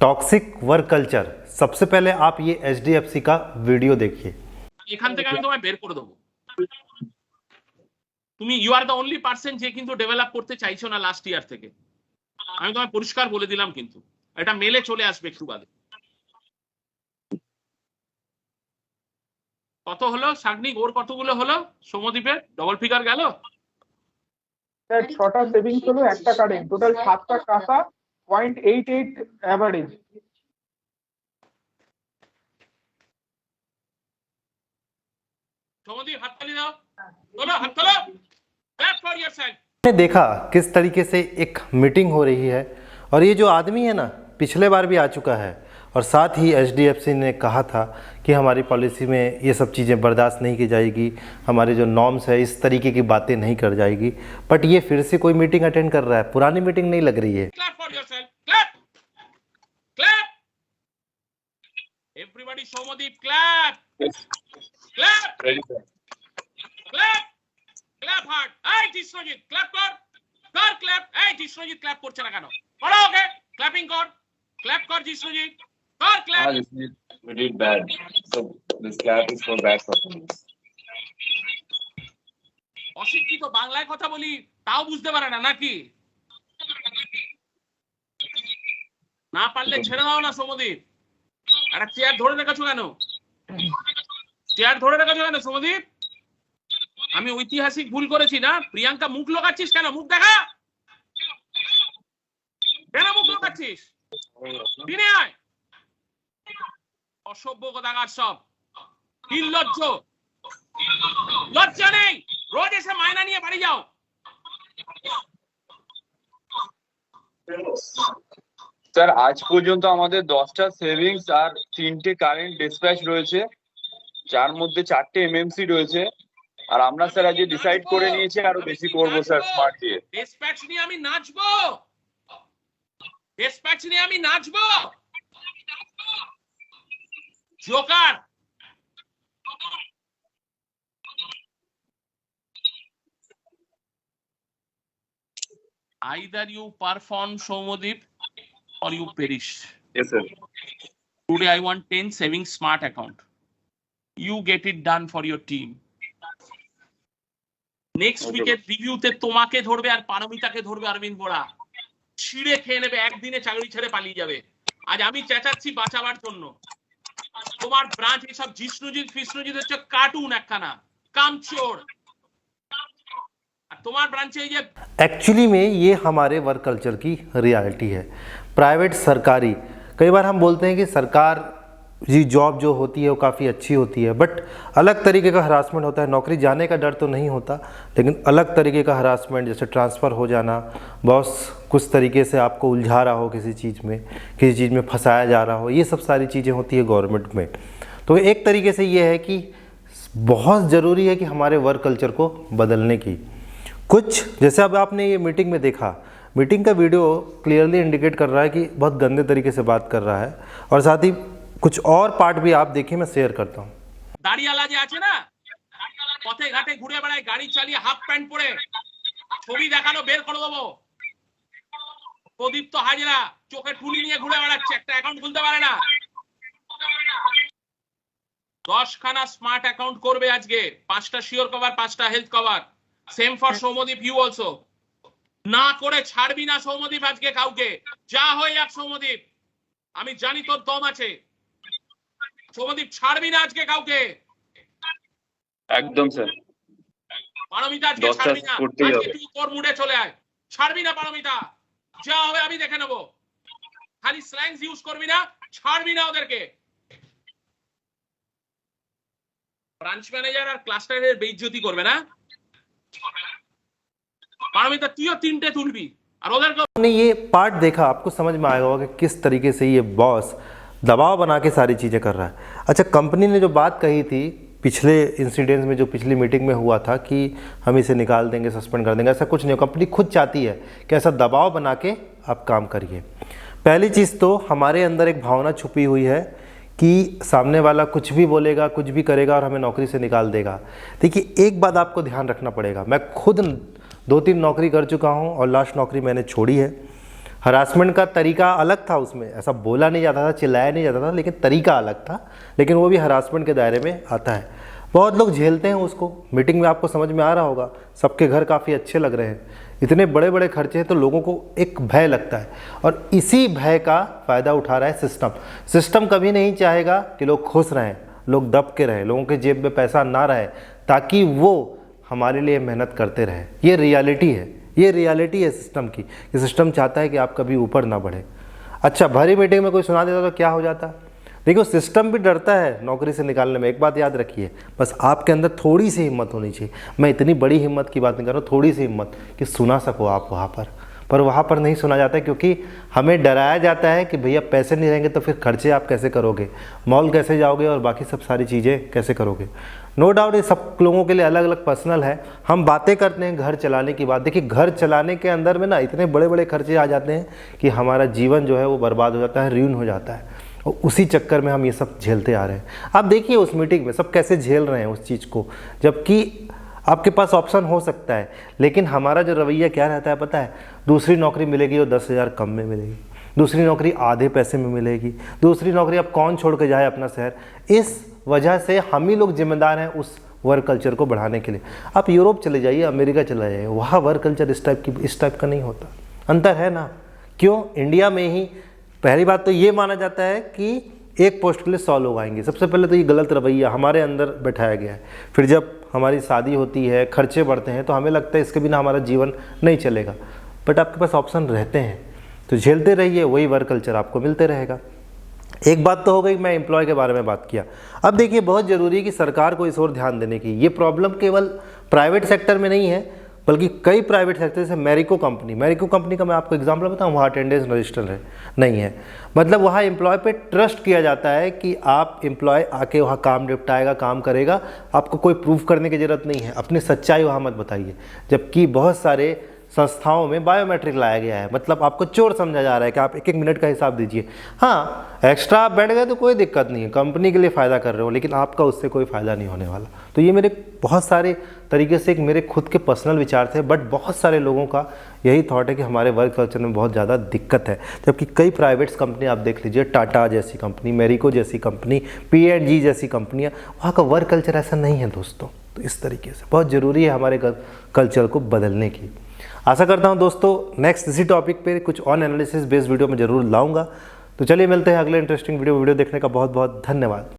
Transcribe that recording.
Toxic work culture. सबसे पहले आप ये एचडीएफसी का वीडियो देखिए। এখান থেকে আমি তোমায় বের করে দেবো। তুমি you are the only person যে কিন্তু ডেভেলপ করতে চাইছো না লাস্ট ইয়ার থেকে। আমি তোমায় পরিষ্কার বলে দিলাম, কিন্তু এটা মেলে চলে আসবে একটু বাদে। কত হলো সাগনিক? ওর কতগুলো হলো? সৌমদীপের ডবল ফিগার গেল? স্যার 6টা সেভিংস হলো, একটা কারেন্ট, টোটাল 7টা টাকা, 0.88 অ্যাভারেজ। সৌমদীপ হাত তালি দাও, তোলো হাত তোলো, ক্ল্যাপ ফর योरसेल्फ। ने देखा किस तरीके से एक मीटिंग हो रही है और ये जो आदमी है ना पिछले बार भी आ चुका है और साथ ही एचडीएफसी ने कहा था कि हमारी पॉलिसी में ये सब चीज़ें बर्दाश्त नहीं की जाएगी, हमारे जो नॉर्म्स है इस तरीके की बातें नहीं कर जाएगी। बट ये फिर से कोई मीटिंग अटेंड कर रहा है, पुरानी मीटिंग नहीं लग रही है। Clap for yourself, clap clap everybody, Soumadip clap clap clap clap hard. এই জিষ্ণুজিৎ ক্ল্যাপ কর ক্ল্যাপ। এই জিষ্ণুজিৎ ক্ল্যাপ করছে না কেন? করো, ওকে ক্ল্যাপিং কর, ক্ল্যাপ কর জিষ্ণুজিৎ, কর clap. We did bad, so this clap is for bad performance. অশিক্ষিত বাংলায় কথা বলি তাও বুঝতে পারে না নাকি? না পারলে ছেড়ে দাও না সৌমদীপ। একটা চেয়ার ধরে রেখেছো কেন? চেয়ার ধরে রেখেছো কেন সৌমদীপ? আমি ঐতিহাসিক ভুল করেছি না? প্রিয়াঙ্কা মুখ লোকাচ্ছিস কেন? মুখ দেখা, কেন মুখ লোকাচ্ছিস? দিনে আয়, অসভ্য কথাকার সব, নির্লজ্জ, লজ্জা নেই, রোজ এসে মায়না নিয়ে বাড়ি যাও। স্যার আজ পর্যন্ত আমাদের 10টা সেভিংস আর 3টে কারেন্ট ডিসপ্যাচ রয়েছে, যার মধ্যে 4টে এমএমসি রয়েছে। আর আমরা স্যার আজকে ডিসাইড করে নিয়েছি আরো বেশি করব স্যার স্মার্ট দিয়ে। ডিসপ্যাচ নিয়ে আমি নাচবো, ডিসপ্যাচ নিয়ে আমি নাচবো। Joker, either you perform Soumodip or you perish. Yes sir. Today I want 10 savings smart account. You get it done for your team. Next উইকের রিভিউতে তোমাকে ধরবে আর পারমিতাকে ধরবে অরবিন্দ বোরা, ছিঁড়ে খেয়ে নেবে, একদিনে চাকরি ছেড়ে পালিয়ে যাবে। আজ আমি চেঁচাচ্ছি বাঁচাবার জন্য। তোমার ব্রাঞ্চ এসব জিষ্ণুজিৎ ফিষ্ণুজিৎ হচ্ছে কার্টুন একখানা, কামচোর। আর তোমার ব্রাঞ্চে এই যে एक्चुअली में ये हमारे वर्क कल्चर की रियलिटी है। प्राइवेट सरकारी, कई बार हम बोलते हैं कि सरकार जी जॉब जो होती है वो काफ़ी अच्छी होती है, बट अलग तरीके का हरासमेंट होता है। नौकरी जाने का डर तो नहीं होता, लेकिन अलग तरीके का हरासमेंट, जैसे ट्रांसफ़र हो जाना, बॉस कुछ तरीके से आपको उलझा रहा हो किसी चीज़ में, किसी चीज़ में फंसाया जा रहा हो, ये सब सारी चीज़ें होती है गवर्नमेंट में। तो एक तरीके से ये है कि बहुत ज़रूरी है कि हमारे वर्क कल्चर को बदलने की कुछ, जैसे अब आपने ये मीटिंग में देखा, मीटिंग का वीडियो क्लियरली इंडिकेट कर रहा है कि बहुत गंदे तरीके से बात कर रहा है, और साथ ही कुछ और पार्ट भी आप देखिए, मैं शेयर करता हूँ। দাড়িওয়ালা যে আছে না, পথে ঘাটে ঘুরে বেড়ায় গাড়ি চালিয়ে হাফ প্যান্ট পরে, ছবি দেখানো বের করে দেবো। প্রদীপ্ত হাজরা চোখে ঠুলি নিয়ে ঘুরে বেড়াচ্ছে, একটা অ্যাকাউন্ট খুলতে পারে না। 10খানা স্মার্ট অ্যাকাউন্ট করবে আজকে, 5টা শিওর কভার, 5টা health cover. Same for Soumodip, you also. না করে ছাড়বি না সৌমদীপ আজকে কাউকে, যা হয়ে যাক সৌমদীপ, আমি জানি তোর দম আছে। সৌমদীপ ছাড়বি না আজকে কাউকে, একদম স্যার। পারমিতা আজকে ছাড়বি না, আজকে তুই তোর মুডে চলে আয়, ছাড়বি না পারমিতা, যা হবে আমি দেখে নেবো। খালি স্ল্যাংস ইউজ করবি না, ছাড়বি না ওদেরকে। ব্রাঞ্চ ম্যানেজার আর ক্লাস্টারের বেইজ্জতি করবে না। पारमिता तुझे 3टे तुलबी और उधर को आपने ये पार्ट देखा, आपको समझ में आएगा कि किस तरीके से ये बॉस दबाव बना के सारी चीज़ें कर रहा है। अच्छा, कंपनी ने जो बात कही थी पिछले इंसिडेंट्स में, जो पिछली मीटिंग में हुआ था कि हम इसे निकाल देंगे, सस्पेंड कर देंगे, ऐसा कुछ नहीं। कंपनी खुद चाहती है कि ऐसा दबाव बना के आप काम करिए। पहली चीज़ तो हमारे अंदर एक भावना छुपी हुई है कि सामने वाला कुछ भी बोलेगा, कुछ भी करेगा और हमें नौकरी से निकाल देगा। देखिए, एक बात आपको ध्यान रखना पड़ेगा, मैं खुद 2-3 नौकरी कर चुका हूँ और लास्ट नौकरी मैंने छोड़ी है। हरासमेंट का तरीका अलग था, उसमें ऐसा बोला नहीं जाता था, चिल्लाया नहीं जाता था, लेकिन तरीका अलग था, लेकिन वो भी हरासमेंट के दायरे में आता है। बहुत लोग झेलते हैं उसको। मीटिंग में आपको समझ में आ रहा होगा, सबके घर काफ़ी अच्छे लग रहे हैं, इतने बड़े बड़े खर्चे हैं, तो लोगों को एक भय लगता है, और इसी भय का फ़ायदा उठा रहा है सिस्टम। सिस्टम कभी नहीं चाहेगा कि लोग खुश रहें, लोग दब के रहें, लोगों के जेब में पैसा ना रहे, ताकि वो हमारे लिए मेहनत करते रहें। ये रियलिटी है, ये रियलिटी है सिस्टम की, कि सिस्टम चाहता है कि आप कभी ऊपर ना बढ़े। अच्छा, भरी मीटिंग में कोई सुना देता तो क्या हो जाता? देखो, सिस्टम भी डरता है नौकरी से निकालने में। एक बात याद रखिए, बस आपके अंदर थोड़ी सी हिम्मत होनी चाहिए। मैं इतनी बड़ी हिम्मत की बात नहीं कर रहा हूँ, थोड़ी सी हिम्मत कि सुना सको आप वहाँ पर वहाँ पर नहीं सुना जाता है, क्योंकि हमें डराया जाता है कि भैया पैसे नहीं रहेंगे तो फिर खर्चे आप कैसे करोगे, मॉल कैसे जाओगे और बाकी सब सारी चीज़ें कैसे करोगे। नो डाउट ये सब लोगों के लिए अलग अलग पर्सनल है। हम बातें करते हैं घर चलाने की बात। देखिए, घर चलाने के अंदर में ना इतने बड़े बड़े खर्चे आ जाते हैं कि हमारा जीवन जो है वो बर्बाद हो जाता है, र्यून हो जाता है, और उसी चक्कर में हम ये सब झेलते आ रहे हैं। आप देखिए उस मीटिंग में सब कैसे झेल रहे हैं उस चीज़ को, जबकि आपके पास ऑप्शन हो सकता है, लेकिन हमारा जो रवैया क्या रहता है पता है? दूसरी नौकरी मिलेगी वो 10,000 कम में मिलेगी, दूसरी नौकरी आधे पैसे में मिलेगी, दूसरी नौकरी अब कौन छोड़ के जाए अपना शहर। इस वजह से हम ही लोग जिम्मेदार हैं उस वर्क कल्चर को बढ़ाने के लिए। आप यूरोप चले जाइए, अमेरिका चले जाइए, वहाँ वर्क कल्चर इस टाइप का नहीं होता। अंतर है ना? क्यों? इंडिया में ही पहली बात तो ये माना जाता है कि एक पोस्ट के लिए 100 लोग आएंगे। सबसे पहले तो ये गलत रवैया हमारे अंदर बैठाया गया है। फिर जब हमारी शादी होती है, खर्चे बढ़ते हैं, तो हमें लगता है इसके बिना हमारा जीवन नहीं चलेगा। बट आपके पास ऑप्शन रहते हैं, तो झेलते रहिए, वही वर्क कल्चर आपको मिलते रहेगा। एक बात तो हो गई, मैं एम्प्लॉय के बारे में बात किया। अब देखिए, बहुत ज़रूरी है कि सरकार को इस ओर ध्यान देने की। ये प्रॉब्लम केवल प्राइवेट सेक्टर में नहीं है, बल्कि कई प्राइवेट सेक्टर, जैसे मैरिको कंपनी का मैं आपको एग्जांपल बताऊं, वहाँ अटेंडेंस रजिस्टर नहीं है। मतलब वहाँ एम्प्लॉय पे ट्रस्ट किया जाता है कि आप एम्प्लॉय आके वहाँ काम निपटाएगा, काम करेगा, आपको कोई प्रूफ करने की ज़रूरत नहीं है, अपनी सच्चाई वहाँ मत बताइए। जबकि बहुत सारे संस्थाओं में बायोमेट्रिक लाया गया है, मतलब आपको चोर समझा जा रहा है कि आप 1-1 मिनट का हिसाब दीजिए। हाँ, एक्स्ट्रा आप बैठ गए तो कोई दिक्कत नहीं है, कंपनी के लिए फ़ायदा कर रहे हो, लेकिन आपका उससे कोई फ़ायदा नहीं होने वाला। तो ये मेरे बहुत सारे तरीके से एक मेरे खुद के पर्सनल विचार थे, बट बहुत सारे लोगों का यही थॉट है कि हमारे वर्क कल्चर में बहुत ज़्यादा दिक्कत है। जबकि कई प्राइवेट्स कंपनी आप देख लीजिए, टाटा जैसी कंपनी, मैरिको जैसी कंपनी, P&G जैसी कंपनियाँ, वहाँ का वर्क कल्चर ऐसा नहीं है दोस्तों। तो इस तरीके से बहुत ज़रूरी है हमारे कल्चर को बदलने की। आशा करता हूं दोस्तों नेक्स्ट इसी टॉपिक पे कुछ ऑन एनालिसिस बेस्ड वीडियो में ज़रूर लाऊंगा। तो चलिए मिलते हैं अगले इंटरेस्टिंग वीडियो देखने का बहुत बहुत धन्यवाद।